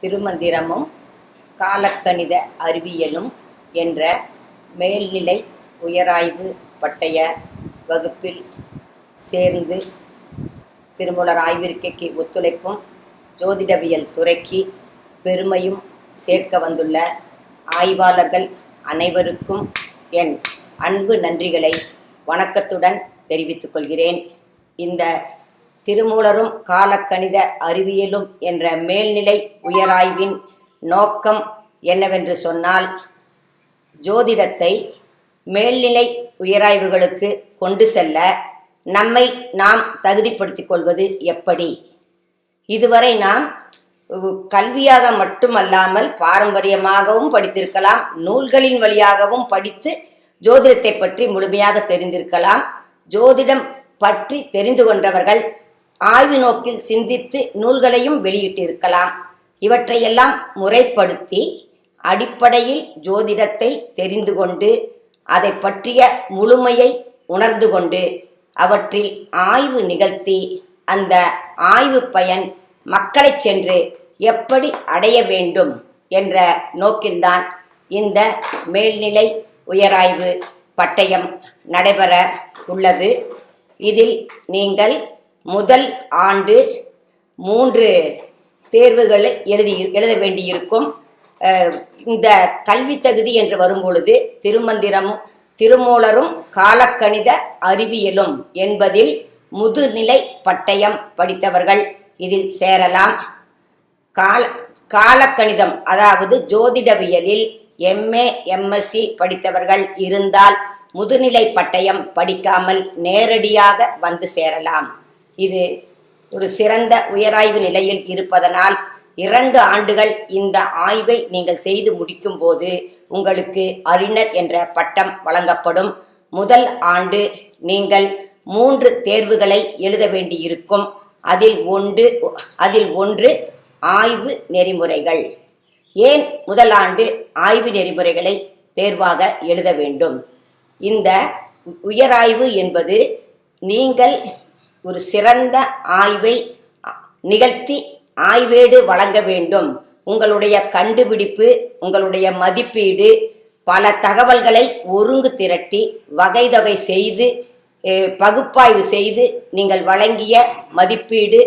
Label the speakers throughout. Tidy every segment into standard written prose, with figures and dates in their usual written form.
Speaker 1: திருமந்திரமும் காலக்கணித அறிவியலும் என்ற மேல்நிலை உயராய்வு பட்டய வகுப்பில் சேர்ந்து திருமூலர் ஆய்விருக்கைக்கு ஒத்துழைப்பும் ஜோதிடவியல் துறைக்கு பெருமையும் சேர்க்க வந்துள்ள ஆய்வாளர்கள் அனைவருக்கும் என் அன்பு நன்றிகளை வணக்கத்துடன் தெரிவித்துக் கொள்கிறேன். இந்த திருமூலரும் காலக்கணித அறிவியலும் என்ற மேல்நிலை உயராய்வின் நோக்கம் என்னவென்று சொன்னால், ஜோதிடத்தை மேல்நிலை உயராய்வுகளுக்கு கொண்டு செல்ல நம்மை நாம் தகுதிப்படுத்திக் கொள்வது எப்படி. இதுவரை நாம் கல்வியாக மட்டுமல்லாமல் பாரம்பரியமாகவும் படித்திருக்கலாம், நூல்களின் வழியாகவும் படித்து ஜோதிடத்தை பற்றி முழுமையாக தெரிந்திருக்கலாம். ஜோதிடம் பற்றி தெரிந்து கொண்டவர்கள் ஆய்வு நோக்கில் சிந்தித்து நூல்களையும் வெளியிட்டிருக்கலாம். இவற்றையெல்லாம் முறைப்படுத்தி அடிப்படையில் ஜோதிடத்தை தெரிந்து கொண்டு அதை பற்றிய முழுமையை உணர்ந்து கொண்டு அவற்றில் ஆய்வு நிகழ்த்தி அந்த ஆய்வு பயன் மக்களை சென்று எப்படி அடைய வேண்டும் என்ற நோக்கில்தான் இந்த மேல்நிலை உயராய்வு பட்டயம் நடைபெற உள்ளது. இதில் நீங்கள் முதல் ஆண்டு 3 தேர்வுகளை எழுத வேண்டியிருக்கும். இந்த கல்வி தகுதி என்று வரும்பொழுது திருமூலரும் காலக்கணித அறிவியலும் என்பதில் முதுநிலை பட்டயம் படித்தவர்கள் இதில் சேரலாம். காலக்கணிதம் அதாவது ஜோதிடவியலில் MA MSc படித்தவர்கள் இருந்தால் முதுநிலை பட்டயம் படிக்காமல் நேரடியாக வந்து சேரலாம். இது ஒரு சிறந்த உயராய்வு நிலையில் இருப்பதனால் 2 ஆண்டுகள் இந்த ஆய்வை நீங்கள் செய்து முடிக்கும் போது உங்களுக்கு அறிஞர் என்ற பட்டம் வழங்கப்படும். முதல் ஆண்டு நீங்கள் 3 தேர்வுகளை எழுத வேண்டியிருக்கும். அதில் ஒன்று ஆய்வு நெறிமுறைகள். ஏன் முதல் ஆண்டு ஆய்வு நெறிமுறைகளை தேர்வாக எழுத வேண்டும்? இந்த உயராய்வு என்பது நீங்கள் ஒரு சிறந்த ஆய்வை நிகழ்த்தி ஆய்வேடு வழங்க வேண்டும். உங்களுடைய கண்டுபிடிப்பு, உங்களுடைய மதிப்பீடு, பல தகவல்களை ஒருங்கு திரட்டி வகைதொகை செய்து பகுப்பாய்வு செய்து நீங்கள் வழங்கிய மதிப்பீடு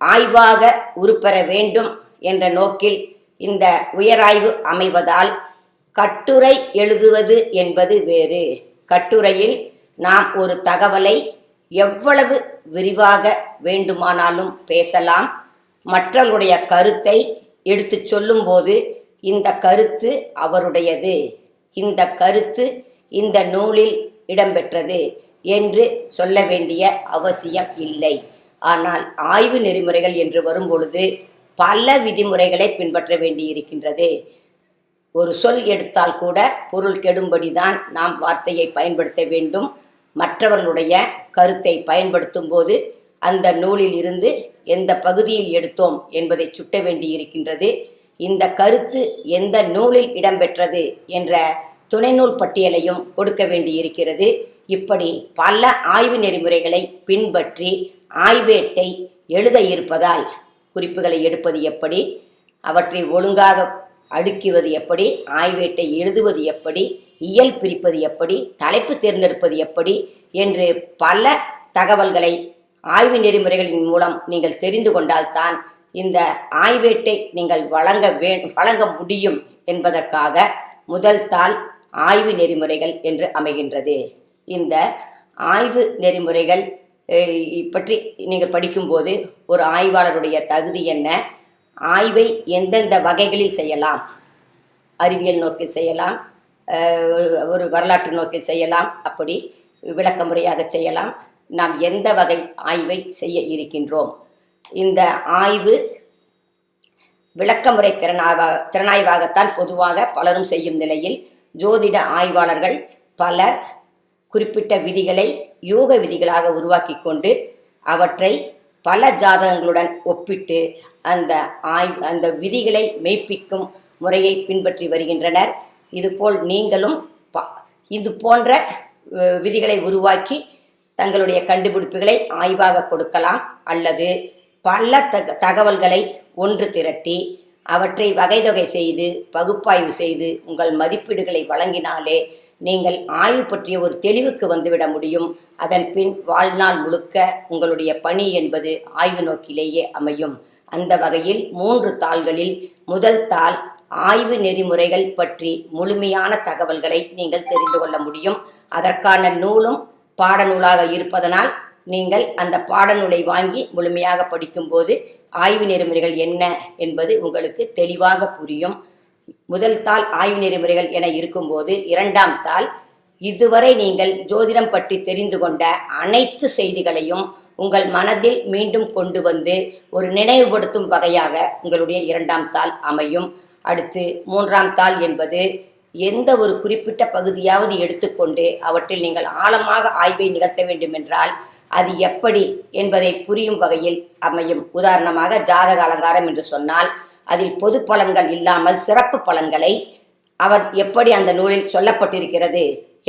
Speaker 1: ஆய்வாக உருப்பெற வேண்டும் என்ற நோக்கில் இந்த உயராய்வு அமைவதால் கட்டுரை எழுதுவது என்பது வேறு. கட்டுரையில் நாம் ஒரு தகவலை எவ்வளவு விரிவாக வேண்டுமானாலும் பேசலாம். மற்றவருடைய கருத்தை எடுத்து சொல்லும்போது இந்த கருத்து அவருடையது, இந்த கருத்து இந்த நூலில் இடம்பெற்றது என்று சொல்ல வேண்டிய அவசியம் இல்லை. ஆனால் ஆய்வு நெறிமுறைகள் என்று வரும்பொழுது பல விதிமுறைகளை பின்பற்ற வேண்டியிருக்கின்றது. ஒரு சொல் எடுத்தால் கூட பொருள் கெடும்படிதான் நாம் வார்த்தையை பயன்படுத்த வேண்டும். மற்றவர்களுடைய கருத்தை பயன்படுத்தும் போது அந்த நூலில் இருந்து எந்த பகுதியில் எடுத்தோம் என்பதை சுட்ட வேண்டியிருக்கின்றது. இந்த கருத்து எந்த நூலில் இடம்பெற்றது என்ற துணைநூல் பட்டியலையும் கொடுக்க வேண்டியிருக்கிறது. இப்படி பல ஆய்வு நெறிமுறைகளை பின்பற்றி ஆய்வேட்டை எழுத இருப்பதால் குறிப்புகளை எடுப்பது எப்படி, அவற்றை ஒழுங்காக அடுக்குவது எப்படி, ஆய்வேட்டை எழுதுவது எப்படி, இயல் பிரிப்பது எப்படி, தலைப்பு தேர்ந்தெடுப்பது எப்படி என்று பல தகவல்களை ஆய்வு நெறிமுறைகளின் மூலம் நீங்கள் தெரிந்து கொண்டால்தான் இந்த ஆய்வேட்டை நீங்கள் வழங்க முடியும் என்பதற்காக முதல் தாள் ஆய்வு நெறிமுறைகள் என்று அமைகின்றது. இந்த ஆய்வு நெறிமுறைகள் பற்றி நீங்கள் படிக்கும்போது ஒரு ஆய்வாளருடைய தகுதி என்ன, ஆய்வை எந்தெந்த வகைகளில் செய்யலாம், அறிவியல் நோக்கில் செய்யலாம், ஒரு வரலாற்று நோக்கில் செய்யலாம், அப்படி விளக்க முறையாக செய்யலாம், நாம் எந்த வகை ஆய்வை செய்ய இருக்கின்றோம். இந்த ஆய்வு விளக்கமுறை திறனாய்வாகத்தான் பொதுவாக பலரும் செய்யும் நிலையில் ஜோதிட ஆய்வாளர்கள் பலர் குறிப்பிட்ட விதிகளை யூக விதிகளாக உருவாக்கி கொண்டு அவற்றை பல ஜாதகங்களுடன் ஒப்பிட்டு அந்த விதிகளை மெய்ப்பிக்கும் முறையை பின்பற்றி வருகின்றனர். இதுபோல் நீங்களும் இது போன்ற விதிகளை உருவாக்கி தங்களுடைய கண்டுபிடிப்புகளை ஆய்வாக கொடுக்கலாம். அல்லது பல தகவல்களை ஒன்று திரட்டி அவற்றை வகைதொகை செய்து பகுப்பாய்வு செய்து உங்கள் மதிப்பீடுகளை வழங்கினாலே நீங்கள் ஆய்வு பற்றிய ஒரு தெளிவுக்கு வந்துவிட முடியும். அதன் பின் வாழ்நாள் முழுக்க உங்களுடைய பணி என்பது ஆய்வு நோக்கிலேயே அமையும். அந்த வகையில் 3 தாள்களில் முதல் தாள் ஆய்வு நெறிமுறைகள் பற்றி முழுமையான தகவல்களை நீங்கள் தெரிந்து கொள்ள முடியும். அதற்கான நூலும் பாடநூலாக இருப்பதனால் நீங்கள் அந்த பாடநூலை வாங்கி முழுமையாக படிக்கும்போது ஆய்வு நெறிமுறைகள் என்ன என்பது உங்களுக்கு தெளிவாக புரியும். முதல் தாள் ஆய்வு நெறிமுறைகள் என இருக்கும்போது, 2ஆம் தாள் இதுவரை நீங்கள் ஜோதிடம் பற்றி தெரிந்து கொண்ட அனைத்து செய்திகளையும் உங்கள் மனதில் மீண்டும் கொண்டு வந்து ஒரு நினைவுபடுத்தும் வகையாக உங்களுடைய 2ஆம் தாள் அமையும். அடுத்து 3ஆம் தாள் என்பது எந்த ஒரு குறிப்பிட்ட பகுதியாவது எடுத்துக்கொண்டு அவற்றில் நீங்கள் ஆழமாக ஆய்வை நிகழ்த்த வேண்டும் என்றால் அது எப்படி என்பதை புரியும் வகையில் அமையும். உதாரணமாக ஜாதக அலங்காரம் என்று சொன்னால் அதில் பொது பலன்கள் இல்லாமல் சிறப்பு பலன்களை அவர் எப்படி அந்த நூலில் சொல்லப்பட்டிருக்கிறது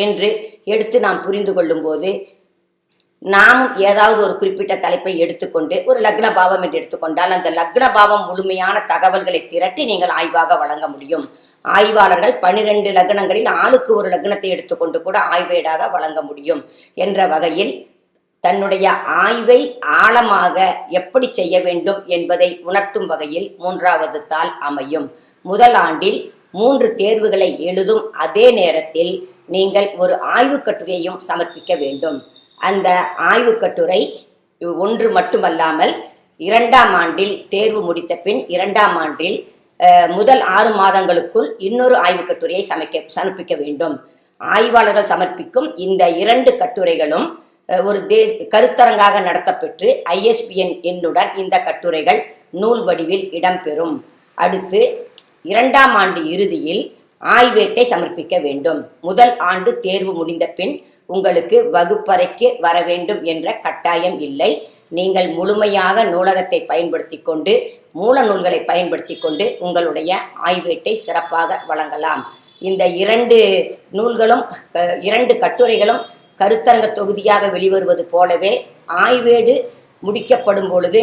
Speaker 1: என்று எடுத்து நாம் புரிந்து கொள்ளும் போது, நாமும் ஏதாவது ஒரு குறிப்பிட்ட தலைப்பை எடுத்துக்கொண்டு ஒரு லக்ன பாவம் என்று எடுத்துக்கொண்டால் அந்த லக்ன பாவம் முழுமையான தகவல்களை திரட்டி நீங்கள் ஆய்வாக வழங்க முடியும். ஆய்வாளர்கள் 12 லக்னங்களில் ஆளுக்கு ஒரு லக்னத்தை எடுத்துக்கொண்டு கூட ஆய்வேடாக வழங்க முடியும் என்ற வகையில் தன்னுடைய ஆய்வை ஆழமாக எப்படி செய்ய வேண்டும் என்பதை உணர்த்தும் வகையில் 3ஆவது தாள் அமையும். முதல் ஆண்டில் 3 தேர்வுகளை எழுதும் அதே நேரத்தில் நீங்கள் ஒரு ஆய்வு கட்டுரையையும் சமர்ப்பிக்க வேண்டும். அந்த ஆய்வு கட்டுரை ஒன்று மட்டுமல்லாமல் 2ஆம் ஆண்டில் தேர்வு முடித்த பின் 2ஆம் ஆண்டில் முதல் 6 மாதங்களுக்குள் இன்னொரு ஆய்வு கட்டுரையை சமர்ப்பிக்க வேண்டும். ஆய்வாளர்கள் சமர்ப்பிக்கும் இந்த 2 கட்டுரைகளும் ஒரு கருத்தரங்காக நடத்தப்பெற்று ISBN எண்ணுடன் இந்த கட்டுரைகள் நூல் வடிவில் இடம்பெறும். அடுத்து 2ஆம் ஆண்டு இறுதியில் ஆய்வேட்டை சமர்ப்பிக்க வேண்டும். முதல் ஆண்டு தேர்வு முடிந்த பின் உங்களுக்கு வகுப்பறைக்கு வர வேண்டும் என்ற கட்டாயம் இல்லை. நீங்கள் முழுமையாக நூலகத்தை பயன்படுத்தி கொண்டு மூல நூல்களை பயன்படுத்தி கொண்டு உங்களுடைய ஆய்வேட்டை சிறப்பாக வழங்கலாம். இந்த 2 நூல்களும் 2 கட்டுரைகளும் கருத்தரங்க தொகுதியாக வெளிவருவது போலவே ஆய்வேடு முடிக்கப்படும் பொழுது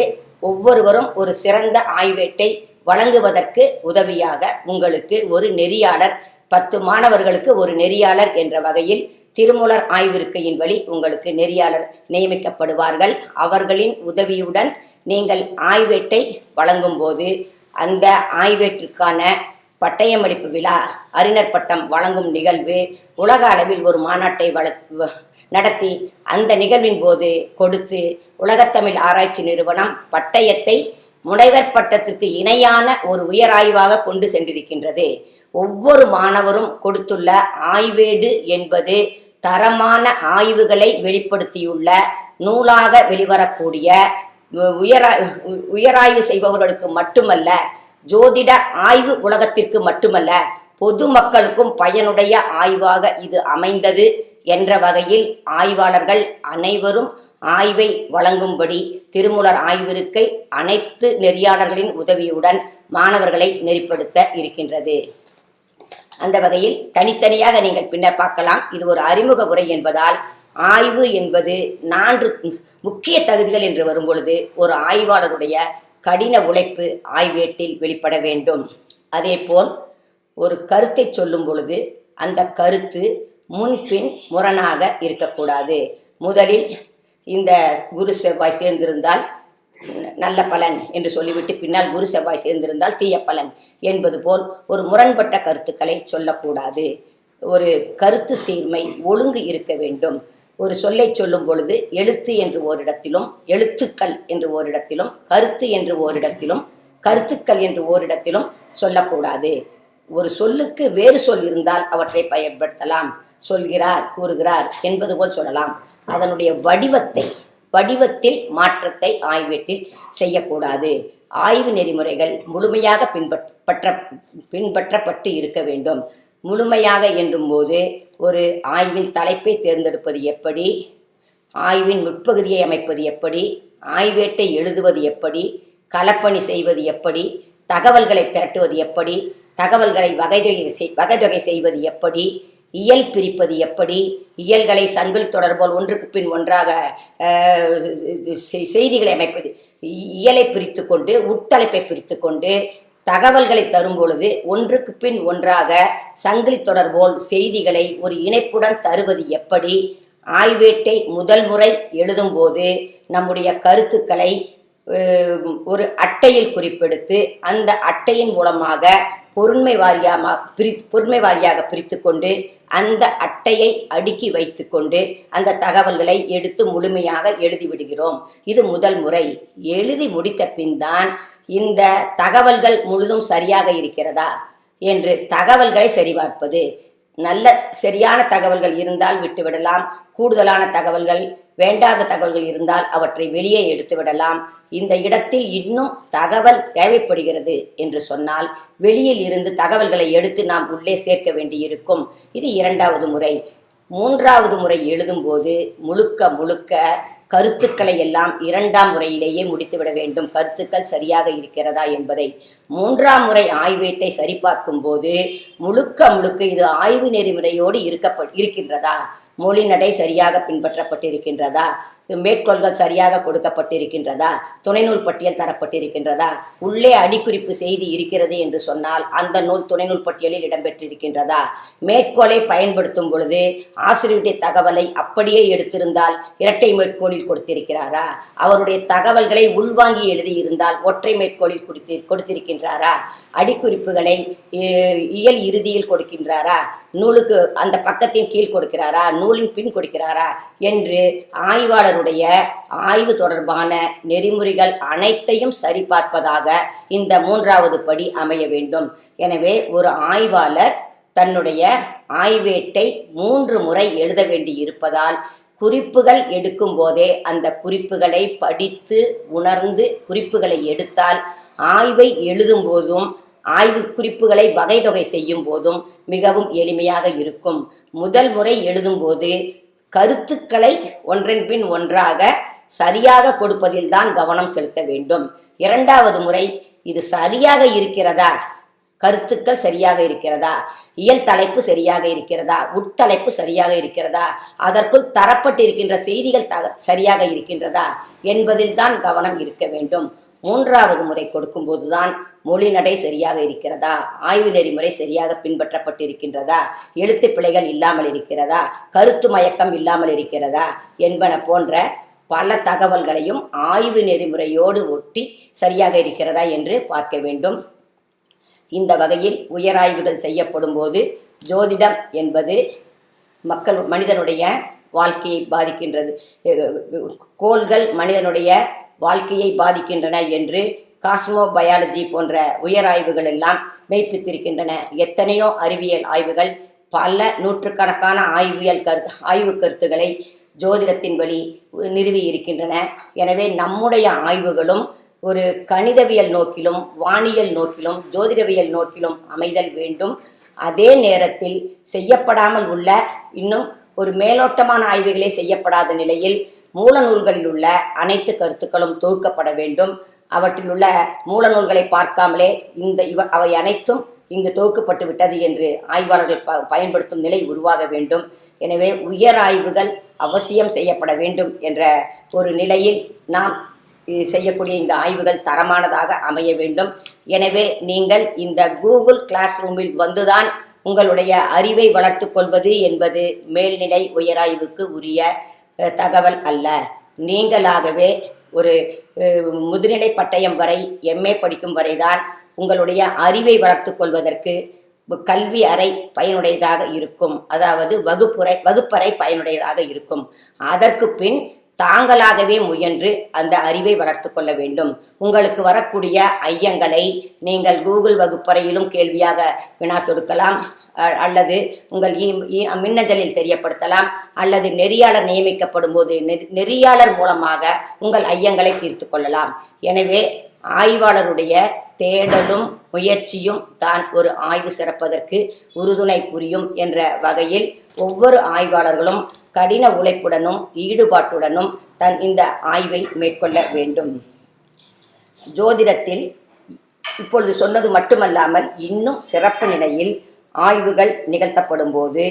Speaker 1: ஒவ்வொருவரும் ஒரு சிறந்த ஆய்வேட்டை வழங்குவதற்கு உதவியாக உங்களுக்கு ஒரு நெறியாளர், 10 மாணவர்களுக்கு ஒரு நெறியாளர் என்ற வகையில் திருமூலர் ஆய்விருக்கையின் வழி உங்களுக்கு நெறியாளர் நியமிக்கப்படுவார்கள். அவர்களின் உதவியுடன் நீங்கள் ஆய்வேட்டை வழங்கும் போது அந்த ஆய்வேட்டிற்கான பட்டயமளிப்பு விழா, அறிஞர் பட்டம் வழங்கும் நிகழ்வு, உலக அளவில் ஒரு மாநாட்டை நடத்தி அந்த நிகழ்வின் போது கொடுத்து உலகத்தமிழ் ஆராய்ச்சி நிறுவனம் பட்டயத்தை முனைவர் பட்டத்திற்கு இணையான ஒரு உயராய்வாக கொண்டு சென்றிருக்கின்றது. ஒவ்வொரு மாணவரும் கொடுத்துள்ள ஆய்வேடு என்பது தரமான ஆய்வுகளை வெளிப்படுத்தியுள்ள நூலாக வெளிவரக்கூடிய உயராய்வு செய்பவர்களுக்கு மட்டுமல்ல, ஜோதிட ஆய்வு உலகத்திற்கு மட்டுமல்ல, பொதுமக்களுக்கும் பயனுடைய ஆய்வாக இது அமைந்தது என்ற வகையில் ஆய்வாளர்கள் அனைவரும் ஆய்வை வழங்கும்படி திருமூலர் ஆய்விருக்கை அனைத்து நெறியாளர்களின் உதவியுடன் மாணவர்களை நெறிப்படுத்த இருக்கின்றது. அந்த வகையில் தனித்தனியாக நீங்கள் பின்னர் பார்க்கலாம். இது ஒரு அறிமுக உரை என்பதால் ஆய்வு என்பது 4 முக்கிய தகுதிகள் என்று வரும்பொழுது ஒரு ஆய்வாளருடைய கடின உழைப்பு ஆய்வேட்டில் வெளிப்பட வேண்டும். அதேபோல் ஒரு கருத்தை சொல்லும் பொழுது அந்த கருத்து முன்பின் முரணாக இருக்கக்கூடாது. முதலில் இந்த குரு செவ்வாய் சேர்ந்திருந்தால் நல்ல பலன் என்று சொல்லிவிட்டு பின்னால் குரு செவ்வாய் சேர்ந்திருந்தால் தீய பலன் என்பது போல் ஒரு முரண்பட்ட கருத்துக்களை சொல்லக்கூடாது. ஒரு கருத்து சீர்மை ஒழுங்கு இருக்க வேண்டும். ஒரு சொல்லை சொல்லும் பொழுது எழுத்து என்று ஓரிடத்திலும், எழுத்துக்கள் என்று ஓரிடத்திலும், கருத்து என்று ஓரிடத்திலும், கருத்துக்கள் என்று ஓரிடத்திலும் சொல்லக்கூடாது. ஒரு சொல்லுக்கு வேறு சொல் இருந்தால் அவற்றை பயன்படுத்தலாம். சொல்கிறார், கூறுகிறார் என்பது போல் சொல்லலாம். அதனுடைய வடிவத்தில் மாற்றத்தை ஆய்வேட்டில் செய்யக்கூடாது. ஆய்வு நெறிமுறைகள் முழுமையாக பின்பற்றப்பட்டு இருக்க வேண்டும். முழுமையாக என்றும்போது ஒரு ஆய்வின் தலைப்பை தேர்ந்தெடுப்பது எப்படி, ஆய்வின் முற்பகுதியை அமைப்பது எப்படி, ஆய்வேட்டை எழுதுவது எப்படி, களப்பணி செய்வது எப்படி, தகவல்களை திரட்டுவது எப்படி, தகவல்களை வகைதொகை செய்வது எப்படி, இயல் பிரிப்பது எப்படி, இயல்களை சங்கிலி தொடர்போல் ஒன்றுக்கு பின் ஒன்றாக செய்திகளை அமைப்பது, இயலை பிரித்து கொண்டு உட்தலைப்பை பிரித்து கொண்டு தகவல்களை தரும் பொழுது ஒன்றுக்கு பின் ஒன்றாக சங்கிலி தொடர் போல் செய்திகளை ஒரு இணைப்புடன் தருவது எப்படி? ஆய்வேட்டை முதல் முறை எழுதும்போது நம்முடைய கருத்துக்களை ஒரு அட்டையில் குறிப்பெடுத்து அந்த அட்டையின் மூலமாக பொருண்மை வாரியாக பிரித்து கொண்டு அந்த அட்டையை அடுக்கி வைத்து கொண்டு அந்த தகவல்களை எடுத்து முழுமையாக எழுதிவிடுகிறோம். இது முதல் முறை. எழுதி முடித்த பின் தான் இந்த தகவல்கள் முழுதும் சரியாக இருக்கிறதா என்று தகவல்களை சரிபார்ப்பது. நல்ல சரியான தகவல்கள் இருந்தால் விட்டுவிடலாம். கூடுதலான தகவல்கள், வேண்டாத தகவல்கள் இருந்தால் அவற்றை வெளியே எடுத்து விடலாம். இந்த இடத்தில் இன்னும் தகவல் தேவைப்படுகிறது என்று சொன்னால் வெளியில் இருந்து தகவல்களை எடுத்து நாம் உள்ளே சேர்க்க வேண்டியிருக்கும். இது இரண்டாவது முறை. மூன்றாவது முறை எழுதும்போது முழுக்க கருத்துக்களை எல்லாம் இரண்டாம் முறையிலேயே முடித்துவிட வேண்டும். கருத்துக்கள் சரியாக இருக்கிறதா என்பதை மூன்றாம் முறை ஆய்வேட்டை சரிபார்க்கும் போது முழுக்க இது ஆய்வு நெறிமுறையோடு இருக்கின்றதா, மொழி நடை சரியாக பின்பற்றப்பட்டிருக்கின்றதா, மேற்கோள்கள் சரியாக கொடுக்கப்பட்டிருக்கின்றதா, துணைநூல் பட்டியல் தரப்பட்டிருக்கின்றதா, உள்ளே அடிக்குறிப்பு செய்தி இருக்கிறது என்று சொன்னால் அந்த நூல் துணைநூல் பட்டியலில் இடம்பெற்றிருக்கின்றதா, மேற்கோளை பயன்படுத்தும் பொழுது ஆசிரியருடைய தகவலை அப்படியே எடுத்திருந்தால் இரட்டை மேற்கோளில் கொடுத்திருக்கிறாரா, அவருடைய தகவல்களை உள்வாங்கி எழுதியிருந்தால் ஒற்றை மேற்கோளில் கொடுத்திருக்கின்றாரா, அடிக்குறிப்புகளை இயல் இறுதியில் கொடுக்கின்றாரா, நூலுக்கு அந்த பக்கத்தின் கீழ் கொடுக்கிறாரா, நூலின் பின் கொடுக்கிறாரா என்று ஆய்வாளருடைய ஆய்வு தொடர்பான நெறிமுறைகள் அனைத்தையும் சரிபார்ப்பதாக இந்த மூன்றாவது படி அமைய வேண்டும். எனவே ஒரு ஆய்வாளர் தன்னுடைய ஆய்வேட்டை 3 முறை எழுத வேண்டி இருப்பதால் குறிப்புகள் எடுக்கும் போதே அந்த குறிப்புகளை படித்து உணர்ந்து குறிப்புகளை எடுத்தால் ஆய்வை எழுதும் போதும் ஆய்வு குறிப்புகளை வகை தொகை செய்யும் போதும் மிகவும் எளிமையாக இருக்கும். முதல் முறை எழுதும்போது கருத்துக்களை ஒன்றன் பின் ஒன்றாக சரியாக கொடுப்பதில் தான் கவனம் செலுத்த வேண்டும். இரண்டாவது முறை இது சரியாக இருக்கிறதா, கருத்துக்கள் சரியாக இருக்கிறதா, இயல் தலைப்பு சரியாக இருக்கிறதா, உட்தலைப்பு சரியாக இருக்கிறதா, அதற்குள் தரப்பட்டிருக்கின்ற செய்திகள் சரியாக இருக்கின்றதா என்பதில் தான் கவனம் இருக்க வேண்டும். மூன்றாவது முறை கொடுக்கும்போது தான் மொழி நடை சரியாக இருக்கிறதா, ஆய்வு நெறிமுறை சரியாக பின்பற்றப்பட்டிருக்கின்றதா, எழுத்து பிழைகள் இல்லாமல் இருக்கிறதா, கருத்து மயக்கம் இல்லாமல் இருக்கிறதா என்பன போன்ற பல தகவல்களையும் ஆய்வு நெறிமுறையோடு ஒட்டி சரியாக இருக்கிறதா என்று பார்க்க வேண்டும். இந்த வகையில் உயராய்வுகள் செய்யப்படும் போது ஜோதிடம் என்பது மனிதனுடைய வாழ்க்கையை பாதிக்கின்றது. கோள்கள் மனிதனுடைய வாழ்க்கையை பாதிக்கின்றன என்று காஸ்மோ பயாலஜி போன்ற உயராய்வுகள் எல்லாம் மெய்ப்பித்திருக்கின்றன. எத்தனையோ அறிவியல் ஆய்வுகள் பல நூற்றுக்கணக்கான ஆய்வு கருத்துக்களை ஜோதிடத்தின் வழி நிறுவி இருக்கின்றன. எனவே நம்முடைய ஆய்வுகளும் ஒரு கணிதவியல் நோக்கிலும் வானியல் நோக்கிலும் ஜோதிடவியல் நோக்கிலும் அமைதல் வேண்டும். அதே நேரத்தில் செய்யப்படாமல் உள்ள இன்னும் ஒரு மேலோட்டமான ஆய்வுகளே செய்யப்படாத நிலையில் மூல நூல்களில் உள்ள அனைத்து கருத்துக்களும் தொகுக்கப்பட வேண்டும். அவற்றில் உள்ள மூல நூல்களை பார்க்காமலே அவை அனைத்தும் இங்கு தொகுக்கப்பட்டு விட்டது என்று ஆய்வாளர்கள் பயன்படுத்தும் நிலை உருவாக வேண்டும். எனவே உயர் ஆய்வுகள் அவசியம் செய்யப்பட வேண்டும் என்ற ஒரு நிலையில் நாம் செய்யக்கூடிய இந்த ஆய்வுகள் தரமானதாக அமைய வேண்டும். எனவே நீங்கள் இந்த கூகுள் கிளாஸ் ரூமில் வந்துதான் உங்களுடைய அறிவை வளர்த்து கொள்வது என்பது மேல்நிலை உயராய்வுக்கு உரிய தகவல் அல்ல. நீங்களாகவே ஒரு முதுநிலை பட்டயம் வரை MA படிக்கும் வரைதான் உங்களுடைய அறிவை வளர்த்து கொள்வதற்கு கல்வி அறை பயனுடையதாக இருக்கும். அதாவது வகுப்பறை பயனுடையதாக இருக்கும். அதற்கு பின் தாங்களாகவே முயன்று அந்த அறிவை வளர்த்து கொள்ள வேண்டும். உங்களுக்கு வரக்கூடிய ஐயங்களை நீங்கள் கூகுள் வகுப்பறையிலும் கேள்வியாக வினா தொடுக்கலாம், அல்லது உங்கள் மின்னஞ்சலில் தெரியப்படுத்தலாம், அல்லது நெறியாளர் நியமிக்கப்படும் போது நெறியாளர் மூலமாக உங்கள் ஐயங்களை தீர்த்து கொள்ளலாம். எனவே ஆய்வாளருடைய தேடலும் முயற்சியும் தான் ஒரு ஆய்வு சிறப்பதற்கு உறுதுணை புரியும் என்ற வகையில் ஒவ்வொரு ஆய்வாளர்களும் கடின உழைப்புடனும் ஈடுபாட்டுடனும் இந்த ஆய்வை மேற்கொள்ள வேண்டும். ஜோதிடத்தில் இப்பொழுது சொன்னது மட்டுமல்லாமல் இன்னும் சிறப்பு நிலையில் ஆய்வுகள் நிகழ்த்தப்படும் போது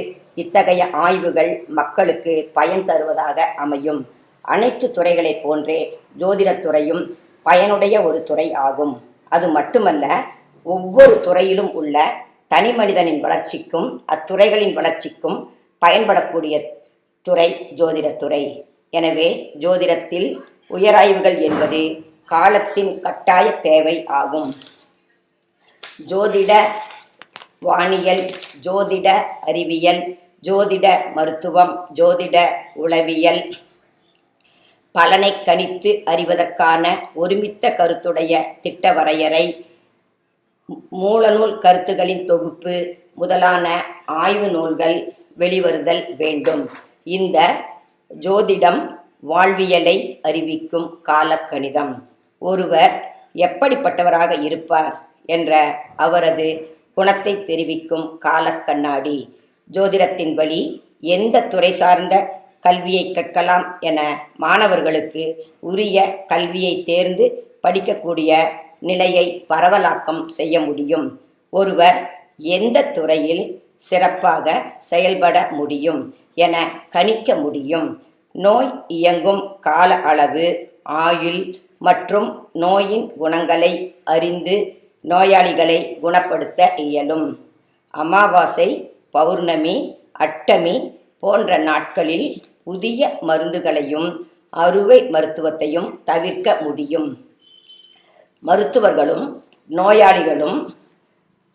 Speaker 1: இத்தகைய ஆய்வுகள் மக்களுக்கு பயன் தருவதாக அமையும். அனைத்து துறைகளைப் போன்றே ஜோதிடத்துறையும் பயனுடைய ஒரு துறை ஆகும். அது மட்டுமல்ல, ஒவ்வொரு துறையிலும் உள்ள தனி மனிதனின் வளர்ச்சிக்கும் அத்துறைகளின் வளர்ச்சிக்கும் பயன்படக்கூடிய துறை ஜோதிடத்துறை. எனவே ஜோதிடத்தில் உயராய்வுகள் என்பது காலத்தின் கட்டாய தேவை ஆகும். ஜோதிட வானியல், ஜோதிட அறிவியல், ஜோதிட மருத்துவம், ஜோதிட உளவியல் பலனை கணித்து அறிவதற்கான ஒருமித்த கருத்துடைய திட்ட வரையறை, மூலநூல் கருத்துகளின் தொகுப்பு முதலான ஆய்வு நூல்கள் வெளிவருதல் வேண்டும். இந்த ஜோதிடம் வாழ்வியலை அறிவிக்கும் காலக்கணிதம். ஒருவர் எப்படிப்பட்டவராக இருப்பார் என்ற அவரது குணத்தை தெரிவிக்கும் காலக்கண்ணாடி. ஜோதிடத்தின் வழி எந்த துறை சார்ந்த கல்வியை கற்கலாம் என மாணவர்களுக்கு உரிய கல்வியை தேர்ந்து படிக்கக்கூடிய நிலையை பரவலாக்கம் செய்ய முடியும். ஒருவர் எந்த துறையில் சிறப்பாக செயல்பட முடியும் என கணிக்க முடியும். நோய் இயங்கும் கால அளவு, ஆயுள் மற்றும் நோயின் குணங்களை அறிந்து நோயாளிகளை குணப்படுத்த இயலும். அமாவாசை, பௌர்ணமி, அட்டமி போன்ற நாட்களில் புதிய மருந்துகளையும் அறுவை மருத்துவத்தையும் தவிர்க்க முடியும். மருத்துவர்களும் நோயாளிகளும்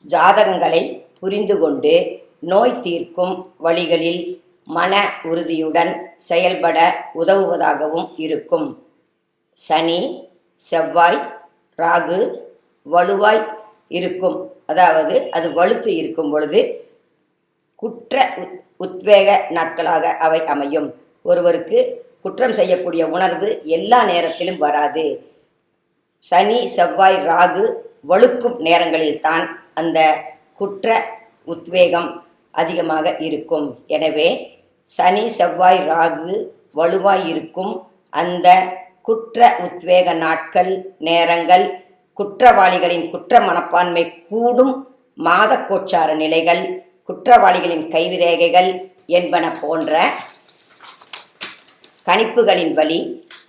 Speaker 1: ஜாதகங்களை புரிந்து கொண்டு நோய் தீர்க்கும் வழிகளில் மன உறுதியுடன் செயல்பட உதவுவதாகவும் இருக்கும். சனி, செவ்வாய், ராகு வலுவாய் இருக்கும், அதாவது அது வலுத்து இருக்கும் பொழுது குற்ற உத்வேக நாட்களாக அவை அமையும். ஒருவருக்கு குற்றம் செய்யக்கூடிய உணர்வு எல்லா நேரத்திலும் வராது. சனி, செவ்வாய், ராகு வலுக்கும் நேரங்களில்தான் அந்த குற்ற உத்வேகம் அதிகமாக இருக்கும். எனவே சனி, செவ்வாய், ராகு வலுவாய் இருக்கும் அந்த குற்ற உத்வேக நாட்கள், நேரங்கள், குற்றவாளிகளின் குற்ற மனப்பான்மை கூடும் மாத கோச்சார நிலைகள், குற்றவாளிகளின் கைவிரேகைகள் என்பன போன்ற கணிப்புகளின் வழி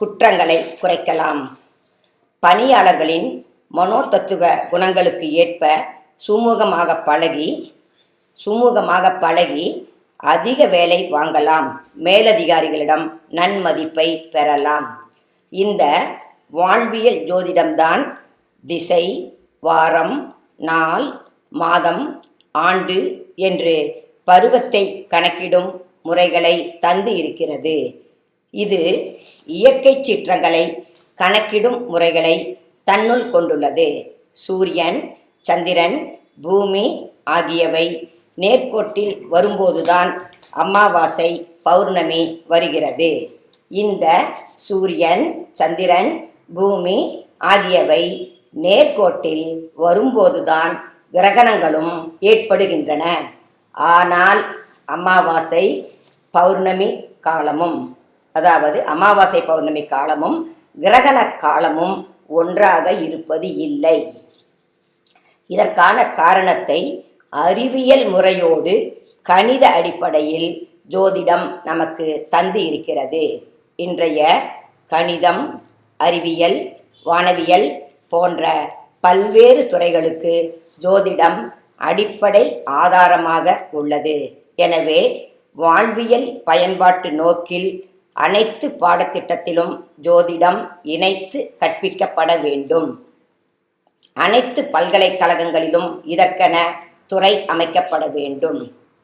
Speaker 1: குற்றங்களை குறைக்கலாம். பணியாளர்களின் மனோதத்துவ குணங்களுக்கு ஏற்ப சுமூகமாக பழகி அதிக வேலை வாங்கலாம். மேலதிகாரிகளிடம் நன்மதிப்பை பெறலாம். இந்த வாழ்வியல் ஜோதிடம்தான் திசை, வாரம், நாள், மாதம், ஆண்டு என்று பருவத்தை கணக்கிடும் முறைகளை தந்து இருக்கிறது. இது இயற்கை சீற்றங்களை கணக்கிடும் முறைகளை தன்னுள் கொண்டுள்ளது. சூரியன், சந்திரன், பூமி ஆகியவை நேர்கோட்டில் வரும்போதுதான் அமாவாசை, பௌர்ணமி வருகிறது. இந்த சூரியன், சந்திரன், பூமி ஆகியவை நேர்கோட்டில் வரும்போதுதான் கிரகணங்களும் ஏற்படுகின்றன. ஆனால் அமாவாசை பௌர்ணமி காலமும், அதாவது அமாவாசை பௌர்ணமி காலமும் கிரகண காலமும் ஒன்றாக இருப்பது இல்லை. இதற்கான காரணத்தை அறிவியல் முறையோடு கணித அடிப்படையில் ஜோதிடம் நமக்கு தந்து இருக்கிறது. இன்றைய கணிதம், அறிவியல், வானவியல் போன்ற பல்வேறு துறைகளுக்கு ஜோதிடம் அடிப்படை ஆதாரமாக உள்ளது. எனவே வாழ்வியல் பயன்பாட்டு நோக்கில் அனைத்து பாடத்திட்டத்திலும் ஜோதிடம் இணைத்து கற்பிக்கப்பட வேண்டும். அனைத்து பல்கலைக்கழகங்களிலும் இதற்கென துறை அமைக்கப்பட வேண்டும்.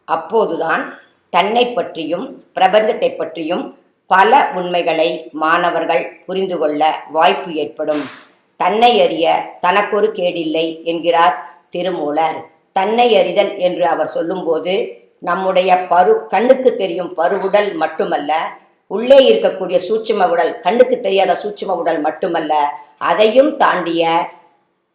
Speaker 1: அப்போதுதான் தன்னை பற்றியும் பிரபஞ்சத்தை பற்றியும் பல உண்மைகளை மாணவர்கள் புரிந்து கொள்ள வாய்ப்பு ஏற்படும். தன்னை அறிய தனக்கொரு கேடில்லை என்கிறார் திருமூலர். தன்னை அறிதல் என்று அவர் சொல்லும்போது நம்முடைய கண்ணுக்கு தெரியும் பருவுடல் மட்டுமல்ல, உள்ளே இருக்கக்கூடிய சூட்சும உடல், கண்ணுக்கு தெரியாத சூட்சும உடல் மட்டுமல்ல, அதையும் தாண்டிய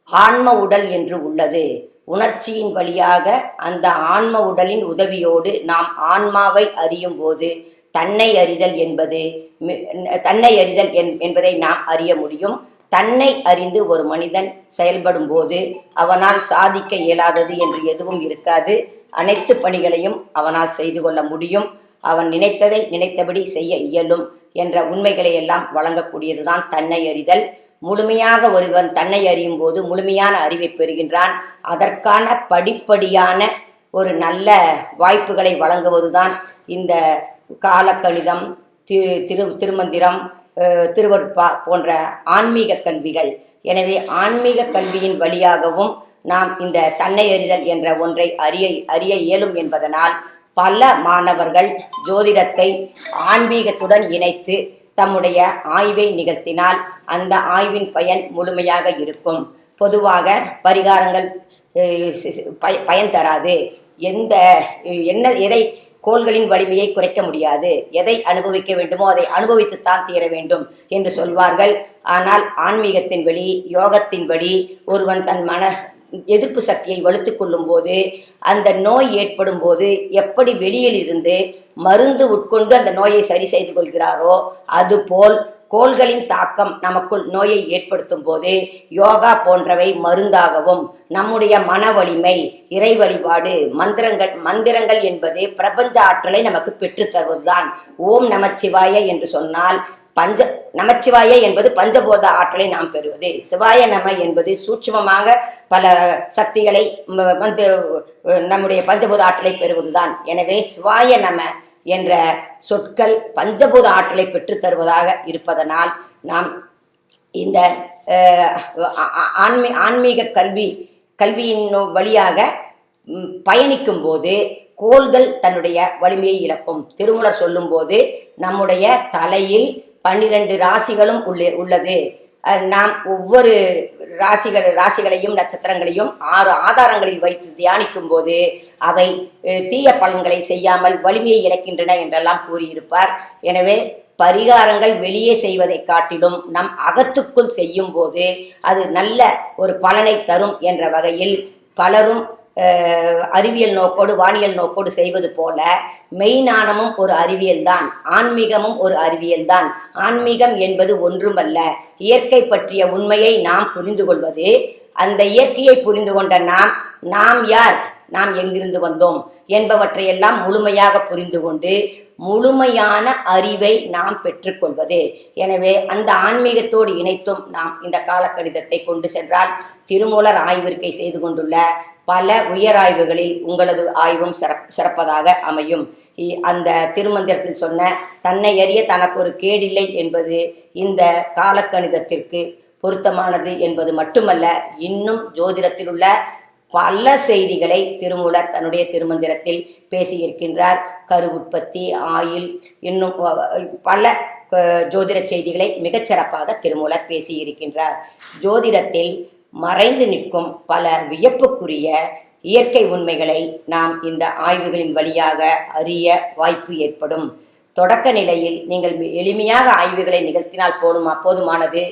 Speaker 1: ஆன்ம உடல் என்று உள்ளது. உணர்ச்சியின் வழியாக அந்த ஆன்ம உடலின் உதவியோடு நாம் ஆன்மாவை அறியும் போது தன்னை அறிதல் என்பதை நாம் அறிய முடியும். தன்னை அறிந்து ஒரு மனிதன் செயல்படும் போது அவனால் சாதிக்க இயலாதது என்று எதுவும் இருக்காது. அனைத்து பணிகளையும் அவனால் செய்து கொள்ள முடியும். அவன் நினைத்ததை நினைத்தபடி செய்ய இயலும் என்ற உண்மைகளை எல்லாம் வழங்கக்கூடியதுதான் தன்னை அறிதல். முழுமையாக ஒருவன் தன்னை அறியும் போது முழுமையான அறிவை பெறுகின்றான். அதற்கான படிப்படியான ஒரு நல்ல வாய்ப்புகளை வழங்குவதுதான் இந்த காலக்கணிதம், திருமந்திரம், திருவருட்பா போன்ற ஆன்மீக கல்விகள். எனவே ஆன்மீக கல்வியின் வழியாகவும் நாம் இந்த தன்னை அறிதல் என்ற ஒன்றை அறிய இயலும் என்பதனால் பல மாணவர்கள் ஜோதிடத்தை ஆன்மீகத்துடன் இணைத்து தம்முடைய ஆய்வை நிகழ்த்தினால் அந்த ஆய்வின் பயன் முழுமையாக இருக்கும். பொதுவாக பரிகாரங்கள் பயன் தராது. எதை கோள்களின் வலிமையை குறைக்க முடியாது, எதை அனுபவிக்க வேண்டுமோ அதை அனுபவித்துத்தான் தீர வேண்டும் என்று சொல்வார்கள். ஆனால் ஆன்மீகத்தின் வழி, யோகத்தின் வழி ஒருவன் தன் எதிர்ப்பு சக்தியை வலுத்து கொள்ளும் போது, அந்த நோய் ஏற்படும் போது எப்படி வெளியில் இருந்து மருந்து உட்கொண்டு அந்த நோயை சரி செய்து கொள்கிறாரோ அதுபோல் கோள்களின் தாக்கம் நமக்குள் நோயை ஏற்படுத்தும் போது யோகா மருந்தாகவும், நம்முடைய மன வலிமை, இறை வழிபாடு, மந்திரங்கள் என்பது பிரபஞ்ச ஆற்றலை நமக்கு பெற்றுத்தருவதுதான். ஓம் நமச்சிவாய என்று சொன்னால் நமச்சிவாய என்பது பஞ்சபோத ஆற்றலை நாம் பெறுவது. சிவாய நம என்பது சூட்சுமமாக பல சக்திகளை வந்து நம்முடைய பஞ்சபூத ஆற்றலை பெறுவதுதான். எனவே சிவாய நம என்ற சொற்கள் பஞ்சபூத ஆற்றலை பெற்றுத்தருவதாக இருப்பதனால் நாம் இந்த ஆன்மீக கல்வியின் வழியாக பயணிக்கும் போது கோள்கள் தன்னுடைய வலிமையை இழக்கும். திருமூலர் சொல்லும் போது நம்முடைய தலையில் 12 ராசிகளும் உள்ளது. நாம் ஒவ்வொரு ராசிகளையும் நட்சத்திரங்களையும் 6 ஆதாரங்களில் வைத்து தியானிக்கும் போது அவை தீய பலன்களை செய்யாமல் வலிமையை இழக்கின்றன என்றெல்லாம் கூறியிருப்பார். எனவே பரிகாரங்கள் வெளியே செய்வதை காட்டிலும் நம் அகத்துக்குள் செய்யும் போது அது நல்ல ஒரு பலனை தரும் என்ற வகையில் பலரும் அறிவியல் நோக்கோடு வானியல் நோக்கோடு செய்வது போல மெய்ஞானமும் ஒரு அறிவியல் தான், ஆன்மீகமும் ஒரு அறிவியல் தான். ஆன்மீகம் என்பது ஒன்றுமல்ல, இயற்கை பற்றிய உண்மையை நாம் புரிந்து கொள்வது. அந்த இயற்கையை புரிந்து கொண்ட நாம் யார், நாம் எங்கிருந்து வந்தோம் என்பவற்றையெல்லாம் முழுமையாக புரிந்து கொண்டு முழுமையான அறிவை நாம் பெற்றுக்கொள்வது. எனவே அந்த ஆன்மீகத்தோடு இணைத்தும் நாம் இந்த காலக்கணிதத்தை கொண்டு சென்றால் திருமூலர் ஆய்விற்கை செய்து கொண்டுள்ள பல உயராய்வுகளில் உங்களது ஆய்வும் சிறப்பதாக அமையும். அந்த திருமந்திரத்தில் சொன்ன தன்னை அறிய தனக்கு ஒரு கேடில்லை என்பது இந்த காலக்கணிதத்திற்கு பொருத்தமானது என்பது மட்டுமல்ல, இன்னும் ஜோதிடத்தில் உள்ள பல செய்திகளை திருமூலர் தன்னுடைய திருமந்திரத்தில் பேசியிருக்கின்றார். கரு உற்பத்தி, ஆயில், இன்னும் பல ஜோதிட செய்திகளை மிகச்சிறப்பாக திருமூலர் பேசியிருக்கின்றார். ஜோதிடத்தில் மறைந்து நிற்கும் பல வியப்புக்குரிய இயற்கை உண்மைகளை நாம் இந்த ஆய்வுகளின் வழியாக அறிய வாய்ப்பு ஏற்படும். தொடக்க நிலையில் நீங்கள் எளிமையாக ஆய்வுகளை நிகழ்த்தினால் போதுமானது.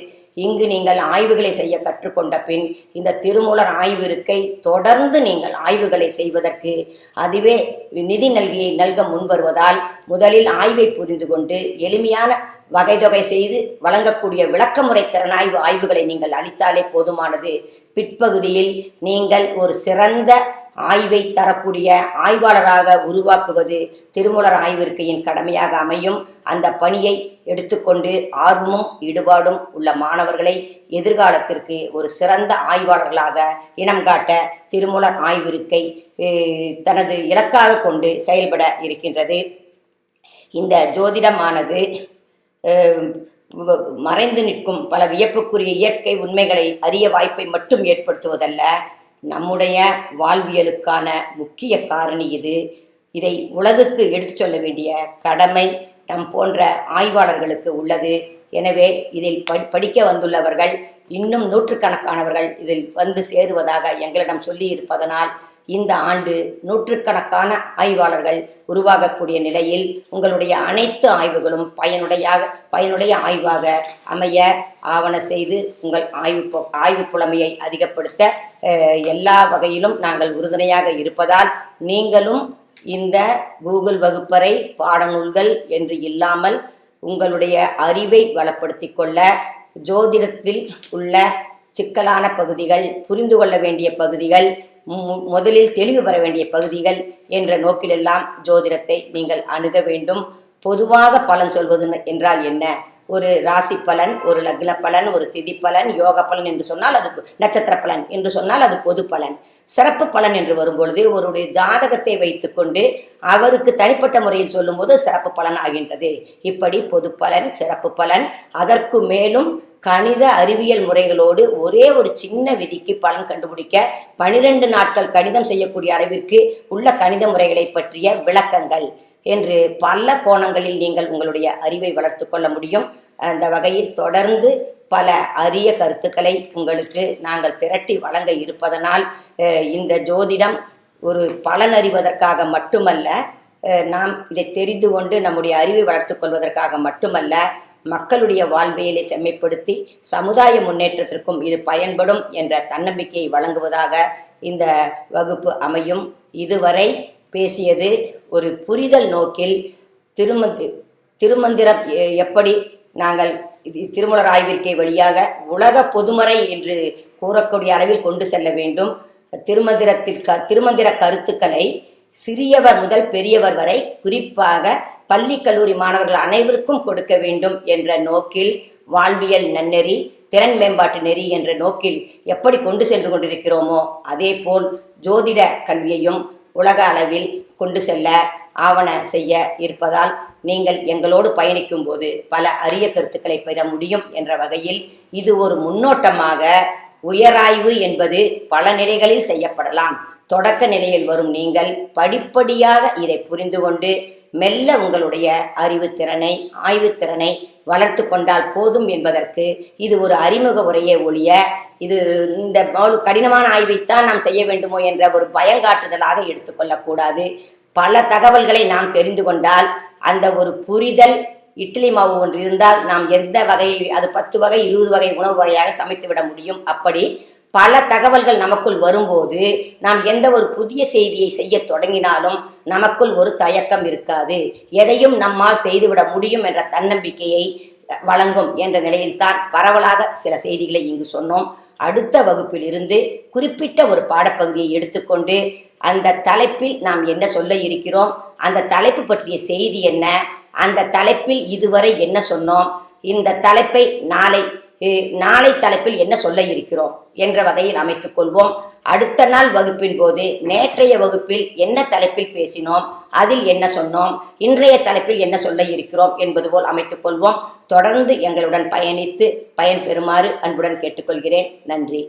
Speaker 1: இங்கு நீங்கள் ஆய்வுகளை செய்ய கற்றுக்கொண்ட பின் இந்த திருமூலர் ஆய்விற்கை தொடர்ந்து நீங்கள் ஆய்வுகளை செய்வதற்கு அதுவே நிதி நல்க முன்வருவதால் முதலில் ஆய்வை புரிந்து கொண்டு எளிமையான வகைதொகை செய்து வழங்கக்கூடிய விளக்கமுறை திறனாய்வு ஆய்வுகளை நீங்கள் அளித்தாலே போதுமானது. பிற்பகுதியில் நீங்கள் ஒரு சிறந்த ஆய்வை தரக்கூடிய ஆய்வாளராக உருவாக்குவது திருமூலர் ஆய்விற்கையின் கடமையாக அமையும். அந்த பணியை எடுத்துக்கொண்டு ஆர்வமும் ஈடுபாடும் உள்ள மாணவர்களை எதிர்காலத்திற்கு ஒரு சிறந்த ஆய்வாளர்களாக இனம் காட்ட திருமூலர் ஆய்விற்கை தனது இலக்காக கொண்டு செயல்பட இருக்கின்றது. இந்த ஜோதிடமானது மறைந்து நிற்கும் பல வியப்புக்குரிய இயற்கை உண்மைகளை அறிய வாய்ப்பை மட்டும் ஏற்படுத்துவதல்ல, நம்முடைய வாழ்வியலுக்கான முக்கிய காரணி இது. இதை உலகுக்கு எடுத்து சொல்ல வேண்டிய கடமை நம் போன்ற ஆய்வாளர்களுக்கு உள்ளது. எனவே இதில் படிக்க வந்துள்ளவர்கள் இன்னும் நூற்றுக்கணக்கானவர்கள் இதில் வந்து சேருவதாக எங்களிடம் சொல்லி இருப்பதனால் இந்த ஆண்டு நூற்றுக்கணக்கான ஆய்வாளர்கள் உருவாகக்கூடிய நிலையில் உங்களுடைய அனைத்து ஆய்வுகளும் பயனுடைய ஆய்வாக அமைய ஆவண செய்து உங்கள் ஆய்வு புலமையை அதிகப்படுத்த எல்லா வகையிலும் நாங்கள் உறுதுணையாக இருப்பதால் நீங்களும் இந்த கூகுள் வகுப்பறை பாடநூல்கள் என்று இல்லாமல் உங்களுடைய அறிவை வளப்படுத்தி கொள்ள ஜோதிடத்தில் உள்ள சிக்கலான பகுதிகள், புரிந்து கொள்ள வேண்டிய பகுதிகள், முதலில் தெளிவு பெற வேண்டிய பகுதிகள் என்ற நோக்கிலெல்லாம் ஜோதிடத்தை நீங்கள் அணுக வேண்டும். பொதுவாக பலன் சொல்வது என்றால் என்ன, ஒரு ராசி பலன், ஒரு லக்ன பலன், ஒரு திதி பலன், யோக பலன் என்று சொன்னால் அது நட்சத்திர பலன் என்று சொன்னால் அது பொது பலன். சிறப்பு பலன் என்று வரும்பொழுது ஒருடைய ஜாதகத்தை வைத்துக்கொண்டு அவருக்கு தனிப்பட்ட முறையில் சொல்லும்போது சிறப்பு பலன் ஆகின்றது. இப்படி பொது பலன், சிறப்பு பலன், அதற்கு மேலும் கணித அறிவியல் முறைகளோடு ஒரே ஒரு சின்ன விதிக்கு பலன் கண்டுபிடிக்க 12 நாட்கள் கணிதம் செய்யக்கூடிய அளவிற்கு உள்ள கணித முறைகளை பற்றிய விளக்கங்கள் என்று பல கோணங்களில் நீங்கள் உங்களுடைய அறிவை வளர்த்து கொள்ள முடியும். அந்த வகையில் தொடர்ந்து பல அரிய கருத்துக்களை உங்களுக்கு நாங்கள் திரட்டி வழங்க இருப்பதனால் இந்த ஜோதிடம் ஒரு பலன் அறிவதற்காக மட்டுமல்ல, நாம் இதை தெரிந்து கொண்டு நம்முடைய அறிவை வளர்த்து கொள்வதற்காக மட்டுமல்ல, மக்களுடைய வாழ்வியலை செம்மைப்படுத்தி சமுதாய முன்னேற்றத்திற்கும் இது பயன்படும் என்ற தன்னம்பிக்கையை வழங்குவதாக இந்த வகுப்பு அமையும். இதுவரை பேசியது ஒரு புரிதல் நோக்கில் திருமந்திரம் எப்படி நாங்கள் திருமலர் ஆய்விற்கை வழியாக உலக பொதுமறை என்று கூறக்கூடிய அளவில் கொண்டு செல்ல வேண்டும். திருமந்திர கருத்துக்களை சிறியவர் முதல் பெரியவர் வரை, குறிப்பாக பள்ளி கல்லூரி மாணவர்கள் அனைவருக்கும் கொடுக்க வேண்டும் என்ற நோக்கில் வாழ்வியல் நன்னெறி, திறன் மேம்பாட்டு நெறி என்ற நோக்கில் எப்படி கொண்டு சென்று கொண்டிருக்கிறோமோ அதே போல் ஜோதிட கல்வியையும் உலக அளவில் கொண்டு செல்ல ஆவண செய்ய இருப்பதால் நீங்கள் எங்களோடு பயணிக்கும் போது பல அரிய கருத்துக்களை பெற முடியும் என்ற வகையில் இது ஒரு முன்னோட்டமாக. உயராய்வு என்பது பல நிலைகளில் செய்யப்படலாம். தொடக்க நிலையில் வரும் நீங்கள் படிப்படியாக இதை புரிந்து கொண்டு மெல்ல உங்களுடைய அறிவுத்திறனை, ஆய்வுத்திறனை வளர்த்து கொண்டால் போதும் என்பதற்கு இது ஒரு அறிமுக உரையே ஒழிய இது இந்த கடினமான ஆய்வைத்தான் நாம் செய்ய வேண்டுமோ என்ற ஒரு பயங்காட்டுதலாக எடுத்துக்கொள்ளக்கூடாது. பல தகவல்களை நாம் தெரிந்து கொண்டால் அந்த ஒரு புரிதல், இட்லி மாவு ஒன்று இருந்தால் நாம் எந்த வகை, அது 10 வகை 20 வகை உணவு வகையாக சமைத்து விட முடியும். அப்படி பல தகவல்கள் நமக்குள் வரும்போது நாம் எந்த ஒரு புதிய செய்தியை செய்ய தொடங்கினாலும் நமக்குள் ஒரு தயக்கம் இருக்காது. எதையும் நம்மால் செய்துவிட முடியும் என்ற தன்னம்பிக்கையை வழங்கும் என்ற நிலையில்தான் பரவலாக சில செய்திகளை இங்கு சொன்னோம். அடுத்த வகுப்பில் இருந்து குறிப்பிட்ட ஒரு பாடப்பகுதியை எடுத்துக்கொண்டு அந்த தலைப்பில் நாம் என்ன சொல்ல இருக்கிறோம், அந்த தலைப்பு பற்றிய செய்தி என்ன, அந்த தலைப்பில் இதுவரை என்ன சொன்னோம், இந்த தலைப்பை நாளை தலைப்பில் என்ன சொல்ல இருக்கிறோம் என்ற வகையில் அமைத்துக் கொள்வோம். அடுத்த நாள் வகுப்பின் போது நேற்றைய வகுப்பில் என்ன தலைப்பில் பேசினோம், அதில் என்ன சொன்னோம், இன்றைய தலைப்பில் என்ன சொல்ல இருக்கிறோம் என்பது போல் அமைத்துக் கொள்வோம். தொடர்ந்து எங்களுடன் பயணித்து பயன்பெறுமாறு அன்புடன் கேட்டுக்கொள்கிறேன். நன்றி.